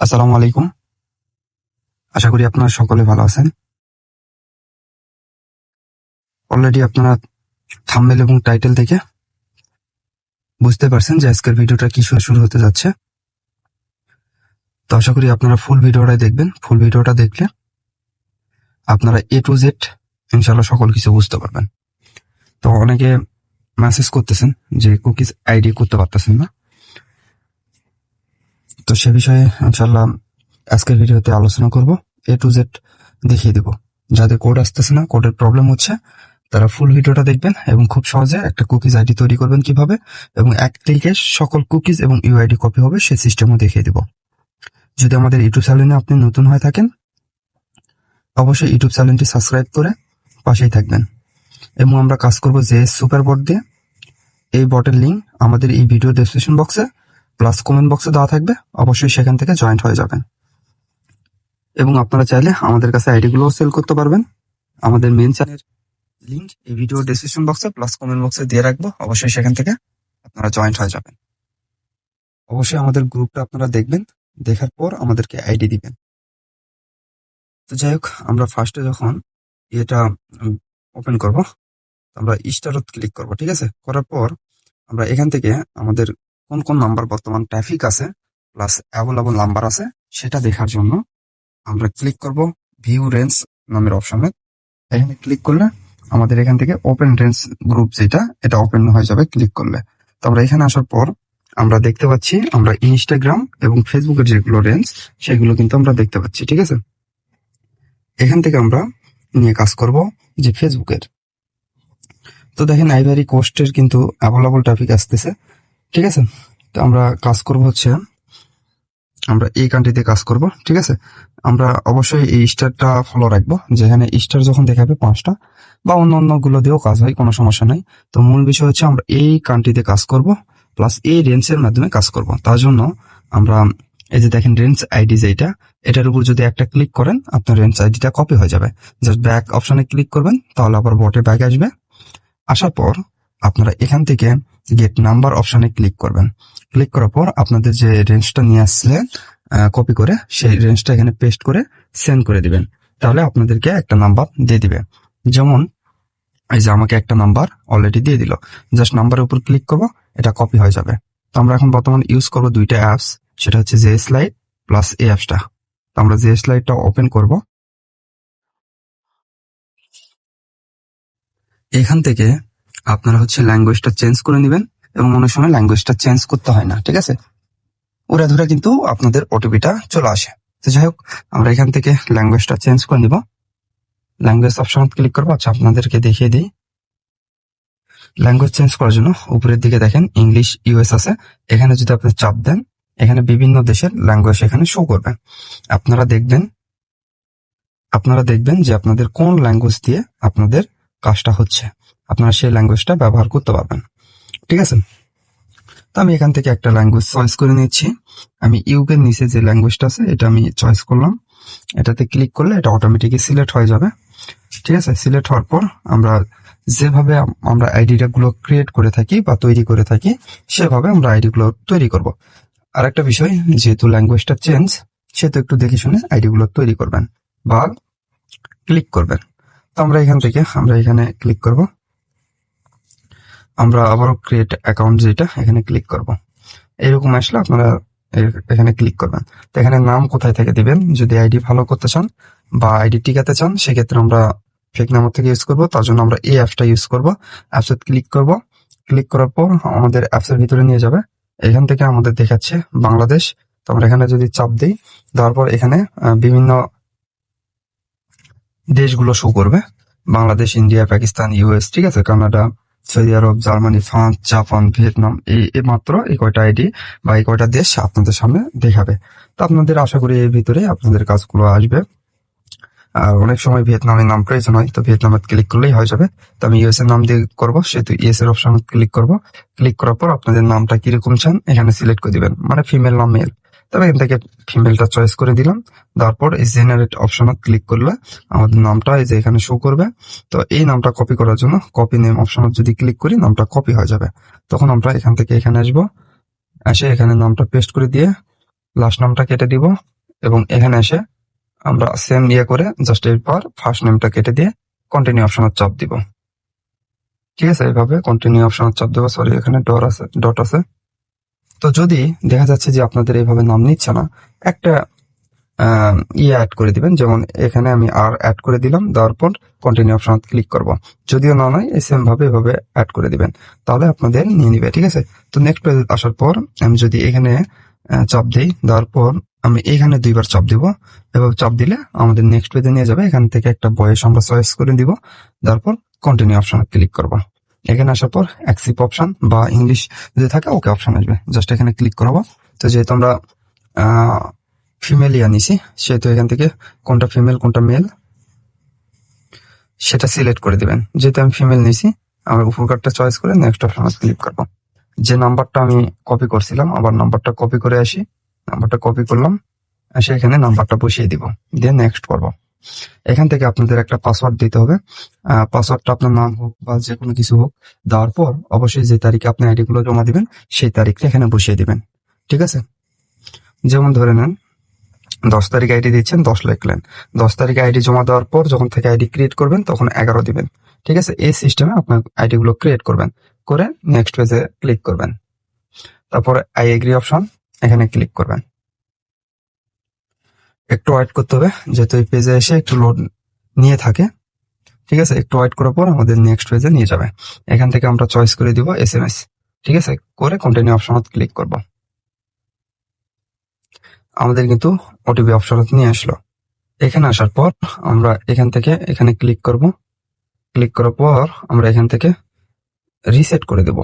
আসসালামু আলাইকুম। আশা করি আপনারা সকলে ভালো আছেন। অলরেডি আপনারা থাম্বনেল এবং টাইটেল থেকে বুঝতে পারছেন যে আজকের ভিডিওটা কি শুরু হতে যাচ্ছে। তো আশা করি আপনারা ফুল ভিডিওটাই দেখবেন। ফুল ভিডিওটা দেখলে আপনারা A to Z ইনশাআল্লাহ সকল কিছু বুঝতে পারবেন। তো অনেকে মেসেজ করতেছেন যে কুকিজ আইডি করতে পারতেছেন না। তো সে বিষয়ে ইনশাআল্লাহ আজকের ভিডিওতে আলোচনা করব। A to Z দেখিয়ে দেব। যাদের কোড আসতেছে না, কোডের প্রবলেম হচ্ছে, তারা ফুল ভিডিওটা দেখবেন এবং খুব সহজে একটা কুকিজ আইডি তৈরি করবেন কিভাবে, এবং এক ক্লিকে সকল কুকিজ এবং ইউআইডি কপি হবে সেই সিস্টেমও দেখিয়ে দেব। যদি আমাদের ইউটিউব চ্যানেলে আপনি নতুন হয়ে থাকেন, অবশ্যই ইউটিউব চ্যানেলটি সাবস্ক্রাইব করে পাশেই থাকবেন। এবং আমরা কাজ করব JS সুপার বট দিয়ে। এই বটের লিঙ্ক আমাদের এই ভিডিও ডেসক্রিপশন বক্সে প্লাস কমেন্ট বক্সে দেওয়া থাকবে, অবশ্যই সেখান থেকে জয়েন্ট হয়ে যাবেন। এবং আপনারা চাইলে আমাদের কাছে আইডিগুলোও সেল করতে পারবেন। আমাদের মেন চ্যানেলের লিঙ্ক এই ভিডিও ডেসক্রিপশন বক্সে প্লাস কমেন্ট বক্সে দিয়ে রাখবো, অবশ্যই সেখান থেকে আপনারা জয়েন্ট হয়ে যাবেন। অবশ্যই আমাদের গ্রুপটা আপনারা দেখবেন, দেখার পর আমাদেরকে আইডি দিবেন। তো যাই হোক, আমরা ফার্স্টে যখন এটা ওপেন করব, আমরা স্টারত ক্লিক করব, ঠিক আছে? করার পর আমরা এখান থেকে আমাদের কোন কোন নাম্বার বর্তমান ট্রাফিক আছে প্লাস অ্যাভেলেবল নাম্বার আছে সেটা দেখার জন্য আমরা ক্লিক করব ভিউ রেঞ্জ নামের অপশনে। এখানে ক্লিক করলে আমাদের এখান থেকে ওপেন রেঞ্জ গ্রুপ যেটা, এটা ওপেন হয়ে যাবে ক্লিক করলে। তো আমরা এখানে আসার পর আমরা দেখতে পাচ্ছি আমরা ইনস্টাগ্রাম এবং ফেসবুকের যেগুলো রেঞ্জ সেগুলো কিন্তু আমরা দেখতে পাচ্ছি, ঠিক আছে? এখান থেকে আমরা নিয়ে কাজ করব যে ফেসবুকের। তো দেখেন আইভারি কোস্টের কিন্তু অ্যাভেলেবল ট্রাফিক আসতেছে, ঠিক আছে? তো আমরা কাজ করব হচ্ছে আমরা এই কান্ট্রিতে কাজ করব, ঠিক আছে? আমরা অবশ্যই এই স্টারটা ফলো রাখবো, যেখানে স্টার যখন দেখাবে 5টা বা অন্য গুলো দিয়েও কাজ হয়, কোনো সমস্যা নাই। তো মূল বিষয় হচ্ছে আমরা এই কান্ট্রিতে কাজ করব প্লাস এই রেঞ্জের মাধ্যমে কাজ করব। তার জন্য আমরা এই যে দেখেন রেঞ্জ আইডি যেটা, এটার উপর যদি একটা ক্লিক করেন আপনার রেঞ্জ আইডিটা কপি হয়ে যাবে। জাস্ট ব্যাক অপশনে ক্লিক করবেন, তাহলে আবার বটে ব্যাক আসবে। আসার পর আপনারা এখান থেকে গেট নাম্বার অপশনে ক্লিক করবেন। ক্লিক করার পর আপনাদের যে রেঞ্জটা নিয়ে আসছিলেন কপি করে, সেই রেঞ্জটা এখানে পেস্ট করে সেন্ড করে দিবেন। তাহলে আপনাদেরকে একটা নাম্বার দিয়ে দিবে। যেমন এই যে আমাকে একটা নাম্বার অলরেডি দিয়ে দিল, জাস্ট নাম্বারের উপর ক্লিক করব, এটা কপি হয়ে যাবে। তো আমরা এখন বর্তমান ইউজ করব দুইটা অ্যাপস, সেটা হচ্ছে JSLite প্লাস এই অ্যাপসটা। তো আমরা JSLiteটা ওপেন করব। এখান থেকে আপনারা হচ্ছে ল্যাঙ্গুয়েজটা চেঞ্জ করে নেবেন, এবং অনেক সময় ল্যাঙ্গুয়েজটা চেঞ্জ করতে হয় না, ঠিক আছে? ওরা ধরে কিন্তু আপনাদের ওটিপিটা চলে আসে। তো যাই হোক, আমরা এখান থেকে ল্যাঙ্গুয়েজটা চেঞ্জ করে নিব। ল্যাঙ্গুয়েজ অপশন ক্লিক করবো। আচ্ছা, আপনাদেরকে দেখিয়ে দিই। ল্যাঙ্গুয়েজ চেঞ্জ করার জন্য উপরের দিকে দেখেন ইংলিশ US আছে, এখানে যদি আপনি চাপ দেন এখানে বিভিন্ন দেশের ল্যাঙ্গুয়েজ এখানে শো করবে। আপনারা দেখবেন যে আপনাদের কোন ল্যাঙ্গুয়েজ দিয়ে আপনাদের কাজটা হচ্ছে, আপনারা সেই ল্যাঙ্গুয়েজটা ব্যবহার করতে পারবেন, ঠিক আছে? তো আমি এখান থেকে একটা ল্যাঙ্গুয়েজ চয়েস করে নিচ্ছি। আমি ইউকের নিচে যে ল্যাঙ্গুয়েজটা আছে এটা আমি চয়েস করলাম। এটাতে ক্লিক করলে এটা অটোমেটিকলি সিলেক্ট হয়ে যাবে, ঠিক আছে? সিলেক্ট হওয়ার পর আমরা যেভাবে আমরা আইডিটা গুলো ক্রিয়েট করে থাকি বা তৈরি করে থাকি সেভাবে আমরা আইডি গুলো তৈরি করব। আর একটা বিষয়, যেহেতু ল্যাঙ্গুয়েজটা চেঞ্জ, সেহেতু একটু দেখে শুনে আইডি গুলো তৈরি করবেন বা ক্লিক করবেন। তো আমরা এখানে ক্লিক করব। আমরা আবারও ক্রিয়েট অ্যাকাউন্ট যেটা, এখানে ক্লিক করব। এরকম আসলে আপনারা এখানে ক্লিক করবেন। তো এখানে নাম কোথায় থেকে দিবেন, যদি আইডি ফলো করতে চান বা আইডি টিকাতে চান, সেক্ষেত্রে আমরা ফেক নাম্বার থেকে ইউজ করব। তার জন্য আমরা এই অ্যাপসটা ইউজ করব। অ্যাপসে ক্লিক করব। ক্লিক করার পর আমাদের অ্যাপসের ভিতরে নিয়ে যাবে। এখান থেকে আমাদের দেখাচ্ছে বাংলাদেশ। তো আমরা এখানে যদি চাপ দিই, দেওয়ার পর এখানে বিভিন্ন দেশগুলো শো করবে, বাংলাদেশ, ইন্ডিয়া, পাকিস্তান, US, ঠিক আছে, কানাডা, সৌদি আরব, জার্মানি, ফ্রান্স, জাপান, ভিয়েতনাম, এই মাত্র এই কয়টা আইডি বা এই কয়টা দেশ আপনাদের সামনে দেখাবে। তো আপনাদের আশা করি এর ভিতরে আপনাদের কাজগুলো আসবে। আর অনেক সময় ভিয়েতনামের নাম প্রয়োজন হয়, তো ভিয়েতনামে ক্লিক করলেই হয়ে যাবে। তো আমি US এর নাম দিয়ে করবো, সেহেতু US এর অপশন ক্লিক করব। ক্লিক করার পর আপনাদের নামটা কিরকম চান এখানে সিলেক্ট করে দিবেন, মানে ফিমেল না মেল। তবে এখান থেকে ফিমেলটা চয়েস করে দিলাম। তারপর এই জেনারেট অপশনে ক্লিক করলে আমাদের নামটা এই যে এখানে শো করবে। তো এই নামটা কপি করার জন্য কপি নেম অপশনে যদি ক্লিক করি নামটা কপি হয়ে যাবে। তখন আমরা এখান থেকে এখানে আসবো, এসে এখানে নামটা পেস্ট করে দিয়ে লাস্ট নামটা কেটে দিব এবং এখানে এসে আমরা সেম করে জাস্ট এরপর ফার্স্ট নেমটা কেটে দিয়ে কন্টিনিউ অপশনের চাপ দিব। ঠিক আছে, এইভাবে কন্টিনিউ অপশনের চাপ দেবো। সরি, এখানে ডট আছে। তো যদি দেখা যাচ্ছে যে আপনাদের এইভাবে নাম নিচ্ছে না, একটা অ্যাড করে দিবেন। যেমন এখানে আমি আর অ্যাড করে দিলাম, দেওয়ার পর কন্টিনিউ অপশন ক্লিক করব। যদিও না নয়, সেম ভাবে এভাবে অ্যাড করে দিবেন, তাহলে আপনাদের নিয়ে নিবে। ঠিক আছে, তো নেক্সট পেজে আসার পর আমি যদি এখানে চাপ দিই, দেওয়ার পর আমি এখানে 2বার চাপ দিব। এভাবে চাপ দিলে আমাদের নেক্সট পেজে নিয়ে যাবে। এখান থেকে একটা বয়স আমরা চয়েস করে দিব, দেওয়ার পর কন্টিনিউ অপশন ক্লিক করব। এখানে আসার পর অ্যাকসেপ্ট অপশন বা ইংলিশ যদি থাকে ওকে অপশন আসবে, জাস্ট এখানে ক্লিক করবো। তো যেহেতু আমরা ফিমেলই আনিছি, সেহেতু এখান থেকে কোনটা ফিমেল কোনটা মেল সেটা সিলেক্ট করে দিবেন। যেহেতু আমি ফিমেল নিছি, আমার উপর কার্ডটা চয়েস করে নেক্সট অপশনে ক্লিক করব। যে নাম্বারটা আমি কপি করছিলাম, আবার নাম্বারটা কপি করে আসি, নাম্বারটা কপি করলাম, এসে এখানে নাম্বারটা বসিয়ে দিব, দিয়ে নেক্সট করব। এখান থেকে আপনাদের একটা পাসওয়ার্ড দিতে হবে। পাসওয়ার্ডটা আপনার নাম হোক বা যে কোনো কিছু হোক, দেওয়ার পর অবশ্যই যে তারিখে আপনি আইডি গুলো জমা দিবেন সেই তারিখটা এখানে বসিয়ে দিবেন। ঠিক আছে, যেমন ধরে নেন 10 তারিখ আইডি দিচ্ছেন, 10 লিখলেন। 10 তারিখে আইডি জমা দেওয়ার পর যখন থেকে আইডি ক্রিয়েট করবেন তখন 11 দিবেন। ঠিক আছে, এই সিস্টেমে আপনার আইডি গুলো ক্রিয়েট করবেন, করে নেক্সট পেজে ক্লিক করবেন। তারপরে আই এগ্রি অপশন এখানে ক্লিক করবেন। একটু ওয়েট করতে হবে, যেহেতু এই পেজে এসে একটু লোড নিয়ে থাকে। ঠিক আছে, একটু ওয়েট করার পর আমাদের নেক্সট পেজে নিয়ে যাবে। এখান থেকে আমরা চয়েস করে দিব SMS। ঠিক আছে, করে কন্টিনিউ অপশনত ক্লিক করব। আমাদের কিন্তু ওটিপি অপশনত নিয়ে আসলো। এখানে আসার পর আমরা এখান থেকে এখানে ক্লিক করব। ক্লিক করার পর আমরা এখান থেকে রিসেট করে দেব।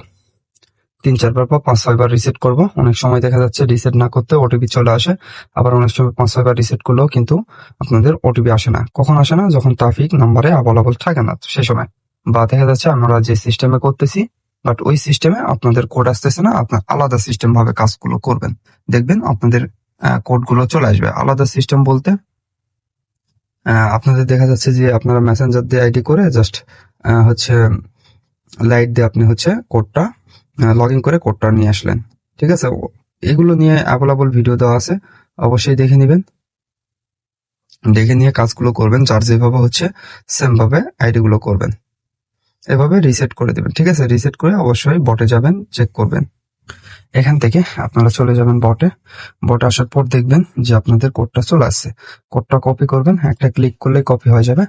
3-4 বার 5-6 বার রিসেট করব। অনেক সময় দেখা যাচ্ছে রিসেট না করতে ওটিপি চলে আসে, আবার অনেক সময় 5-6 বার রিসেট করলেও কিন্তু আপনাদের ওটিপি আসে না। কখন আসে না? যখন ট্রাফিক নাম্বারে অ্যাভেলেবল থাকে না সে সময়, বা দেখা যাচ্ছে আমরা যে সিস্টেমে করতেছি বাট ওই সিস্টেমে আপনাদের কোড আসতেছে না, আপনার আলাদা সিস্টেম ভাবে কাজগুলো করবেন, দেখবেন আপনাদের কোডগুলো চলে আসবে। আলাদা সিস্টেম বলতে আপনাদের দেখা যাচ্ছে যে আপনারা মেসেঞ্জার দিয়ে আইডি করে জাস্ট হচ্ছে লাইট দিয়ে আপনি হচ্ছে কোডটা লগ ইন করে কোডটা নিয়ে আসলেন। ঠিক আছে, এগুলো নিয়ে অ্যাভেলেবল ভিডিও দেওয়া আছে, অবশ্যই দেখে নেবেন। দেখে নিয়ে কাজগুলো করবেন, যার যেভাবে হচ্ছে সেম ভাবে আইডি গুলো করবেন। এভাবে রিসেট করে দেবেন। ঠিক আছে, রিসেট করে অবশ্যই বটে যাবেন, চেক করবেন। এখান থেকে আপনারা চলে যাবেন বটে। বটে আসার পর দেখবেন যে আপনাদের কোডটা চলে আসছে। কোডটা কপি করবেন, একটা ক্লিক করলে কপি হয়ে যাবে।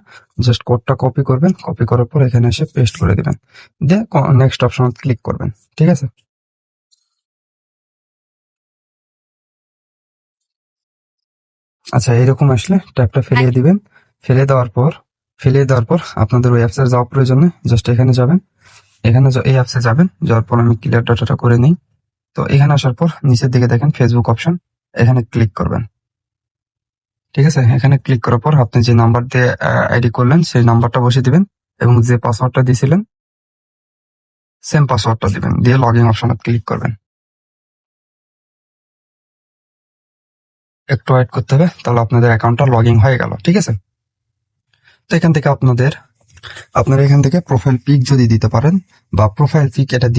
জাস্ট কোডটা কপি করবেন, কপি করার পর এখানে এসে পেস্ট করে দিবেন, দিয়ে নেক্সট অপশন ক্লিক করবেন। ঠিক আছে, আচ্ছা এরকম আসলে ট্যাবটা ফেলিয়ে দিবেন। ফেলিয়ে দেওয়ার পর আপনাদের ওই অ্যাপসে যাওয়ার প্রয়োজন নেই, জাস্ট এখানে যাবেন। এখানে এই অ্যাপসে যাবেন, যাওয়ার পর আমি ক্লিয়ার ডাটাটা করে নিই। তো এখানে আসার পর নিচের দিকে দেখেন ফেসবুক অপশন, এখানে ক্লিক করবেন। ঠিক আছে, এখানে ক্লিক করার পর আপনি যে নাম্বার দিয়ে আইডি করলেন সেই নাম্বারটা বসিয়ে দিবেন এবং যে পাসওয়ার্ডটা দিয়েছিলেন সেম পাসওয়ার্ডটা দিবেন, দিয়ে লগ ইন অপশনে ক্লিক করবেন। একটু ওয়েট করতে হবে, তাহলে আপনাদের অ্যাকাউন্টটা লগ ইন হয়ে গেল। ঠিক আছে, তো এখান থেকে আপনারা এখান থেকে প্রোফাইল পিক যদি দিতে পারেন বা প্রোফাইল পিক এটা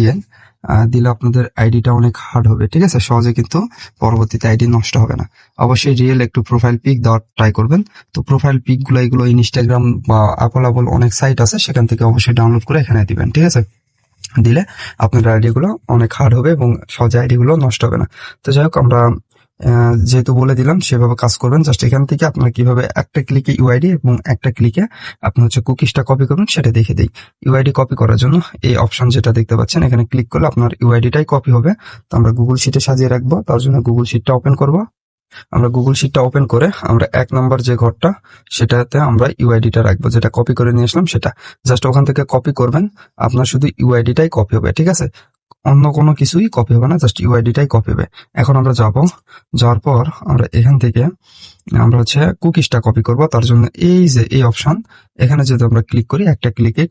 দিলে আপনাদের আইডিটা অনেক হার্ড হবে। ঠিক আছে, সহজে কিন্তু পরবর্তীতে আইডি নষ্ট হবে না। অবশ্যই রিয়েল একটু প্রোফাইল পিক দেওয়ার ট্রাই করবেন। তো প্রোফাইল পিক গুলো এগুলো ইনস্টাগ্রাম বা অ্যাভেলেবল অনেক সাইট আছে, সেখান থেকে অবশ্যই ডাউনলোড করে এখানে দিবেন। ঠিক আছে, দিলে আপনার আইডি গুলো অনেক হার্ড হবে এবং সহজে আইডি গুলো নষ্ট হবে না। তো যাই হোক, আমরা যেহেতু বলে দিলাম সেভাবে কাজ করবেন। জাস্ট এখান থেকে আপনারা কিভাবে একটা ক্লিকে ইউআইডি এবং একটা ক্লিকে আপনি হচ্ছে কুকিজটা কপি করবেন সেটা দেখে দিই। ইউআইডি কপি করার জন্য এই অপশন যেটা দেখতে পাচ্ছেন, এখানে ক্লিক করলে আপনার ইউআইডিটাই কপি হবে। তো আমরা গুগল শিটে সাজিয়ে রাখবো, তার জন্য গুগল শিটটা ওপেন করব। আমরা গুগল শিটটা ওপেন করে আমরা 1 নম্বর যে ঘরটা সেটাতে আমরা ইউআইডিটা রাখবো, যেটা কপি করে নিয়ে আসলাম সেটা। জাস্ট ওখান থেকে কপি করবেন, আপনার শুধু ইউআইডিটাই কপি হবে। ঠিক আছে, অন্য কোনো কিছুই কপি হবে না, জাস্ট ইউআইডিটাই কপি হবে। এখন আমরা যাওয়ার পর আমরা এখান থেকে আমরা হচ্ছে কুকিজটা কপি করব। তার জন্য এই যে এই অপশন, এখানে যদি আমরা ক্লিক করি একটা ক্লিকে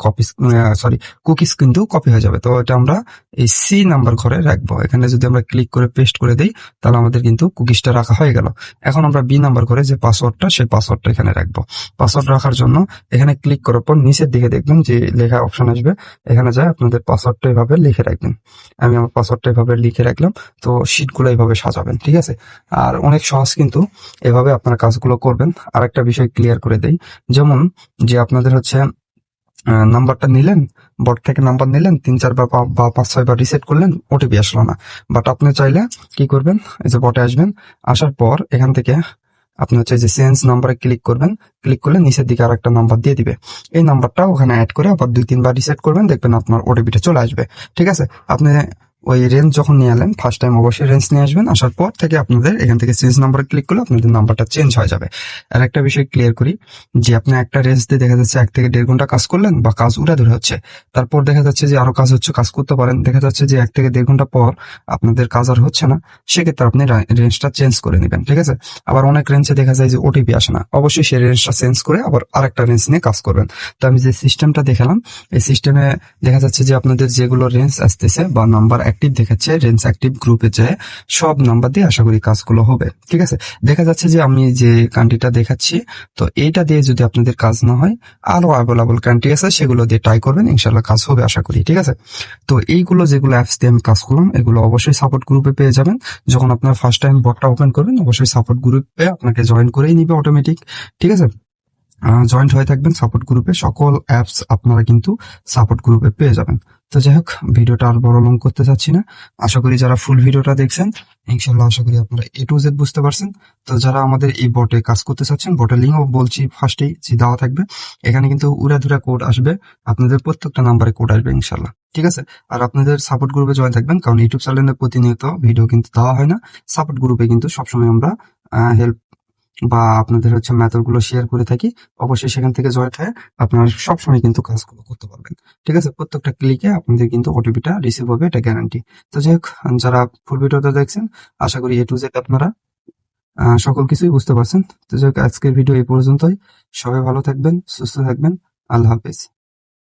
কুকিজ কিন্তু কপি হয়ে যাবে। তো এটা আমরা এই সি নাম্বার ঘরে রাখবো। এখানে যদি আমরা ক্লিক করে পেস্ট করে দিই তাহলে আমাদের কিন্তু কুকিজটা রাখা হয়ে গেল। এখন আমরা বি নাম্বার ঘরে যে পাসওয়ার্ডটা সেই পাসওয়ার্ডটা এখানে রাখবো। পাসওয়ার্ড রাখার জন্য এখানে ক্লিক করার পর নিচের দিকে দেখবেন যে লেখা অপশন আসবে, এখানে যায় আপনাদের পাসওয়ার্ডটা এভাবে লিখে রাখবেন। আমি আমার পাসওয়ার্ডটা এভাবে লিখে রাখলাম। তো শিটগুলো এইভাবে সাজাবেন, ঠিক আছে? আর অনেক সহজ কিন্তু, এভাবে আপনারা কাজগুলো করবেন। আরেকটা বিষয় ক্লিয়ার করে দেই, যেমন যে আপনাদের হচ্ছে নাম্বারটা নিলেন, বট থেকে নাম্বার নিলেন, 3-4 বার বা 5-6 বার রিসেট করলেন, ওটিপি আসলো না। বাট আপনি চাইলে কি করবেন, এই যে বটে আসবেন, আসার পর এখান থেকে আপনি হচ্ছে যে চেঞ্জ নাম্বারে ক্লিক করবেন। ক্লিক করলে নিচের দিকে আরেকটা নাম্বার দিয়ে দিবে। এই নাম্বারটা ওখানে অ্যাড করে আবার 2-3 বার রিসেট করবেন, দেখবেন আপনার ওটিপিটা চলে আসবে, ঠিক আছে? আপনি ওই রেঞ্জ যখন নিয়ে এলেন, ফার্স্ট টাইম অবশ্যই রেঞ্জ নিয়ে আসবেন। আসার পর থেকে আপনাদের এখান থেকে চেঞ্জ নাম্বারে ক্লিক করলে আপনাদের নাম্বারটা চেঞ্জ হয়ে যাবে। আর একটা বিষয় ক্লিয়ার করি, যে আপনি একটা রেঞ্জ দিয়ে দেখা যাচ্ছে 1 থেকে 1.5 ঘন্টা কাজ করলেন বা কাজ উড়াধুরা হচ্ছে, তারপর দেখা যাচ্ছে যে আরো কাজ হচ্ছে, কাজ করতে পারেন, দেখা যাচ্ছে যে 1 থেকে 1.5 ঘন্টা পর আপনাদের কাজ আর হচ্ছে না, সেক্ষেত্রে আপনি রেঞ্জটা চেঞ্জ করে নেবেন, ঠিক আছে? আবার অনেক রেঞ্জে দেখা যায় যে ওটিপি আসে না, অবশ্যই সেই রেঞ্জটা চেঞ্জ করে আবার আরেকটা রেঞ্জ নিয়ে কাজ করবেন। তো আমি যে সিস্টেমটা দেখালাম, এই সিস্টেমে দেখা যাচ্ছে যে আপনাদের যেগুলো রেঞ্জ আসতেছে বা নাম্বার অ্যাক্টিভ দেখাচ্ছে, রেঞ্জ অ্যাক্টিভ গ্রুপে যায় সব নাম্বার দিয়ে আশা করি কাজগুলো হবে, ঠিক আছে? দেখা যাচ্ছে যে আমি যে কান্ট্রিটা দেখাচ্ছি, তো এইটা দিয়ে যদি আপনাদের কাজ না হয়, আরো অ্যাভেলেবল কান্ট্রি আছে, সেগুলো দিয়ে ট্রাই করবেন, ইনশাল্লাহ কাজ হবে আশা করি, ঠিক আছে? তো এইগুলো যেগুলো অ্যাপস দিয়ে আমি কাজ করলাম, এগুলো অবশ্যই সাপোর্ট গ্রুপে পেয়ে যাবেন। যখন আপনার ফার্স্ট টাইম বটটা ওপেন করবেন, অবশ্যই সাপোর্ট গ্রুপে আপনাকে জয়েন করেই নিবে অটোমেটিক, ঠিক আছে? জয়েন্ট হয়ে থাকবেন সাপোর্ট গ্রুপে, সকল অ্যাপস আপনারা কিন্তু সাপোর্ট গ্রুপে পেয়ে যাবেন। তো যাই হোক, ভিডিওটা আর বড় লং করতে চাচ্ছি না। আশা করি যারা ফুল ভিডিওটা দেখছেন, ইনশাল্লাহ আশা করি আপনারা A to Z বুঝতে পারছেন। তো যারা আমাদের এই বটে কাজ করতে চাচ্ছেন, বটের লিঙ্কও বলছি ফার্স্টেই যে দেওয়া থাকবে, এখানে কিন্তু উড়াধুরা কোড আসবে, আপনাদের প্রত্যেকটা নাম্বারে কোড আসবে ইনশাল্লাহ, ঠিক আছে? আর আপনাদের সাপোর্ট গ্রুপে জয়েন থাকবেন, কারণ ইউটিউব চ্যানেলে প্রতিনিয়ত ভিডিও কিন্তু দেওয়া হয় না। সাপোর্ট গ্রুপে কিন্তু সবসময় আমরা হেল্প বা আপনাদের হচ্ছে মেথড গুলো শেয়ার করে থাকি। অবশ্যই সেখান থেকে জয়েন্ট হয়ে আপনারা সবসময় কিন্তু কাজগুলো করতে পারবেন, ঠিক আছে? প্রত্যেকটা ক্লিকে আপনাদের কিন্তু ওটিপিটা রিসিভ হবে, এটা গ্যারান্টি। তো যাই হোক, যারা ফুল ভিডিওটা দেখছেন, আশা করি A to Z আপনারা সকল কিছুই বুঝতে পারছেন। তো যাই হোক, আজকের ভিডিও এই পর্যন্তই। সবাই ভালো থাকবেন, সুস্থ থাকবেন। আল্লাহ হাফেজ।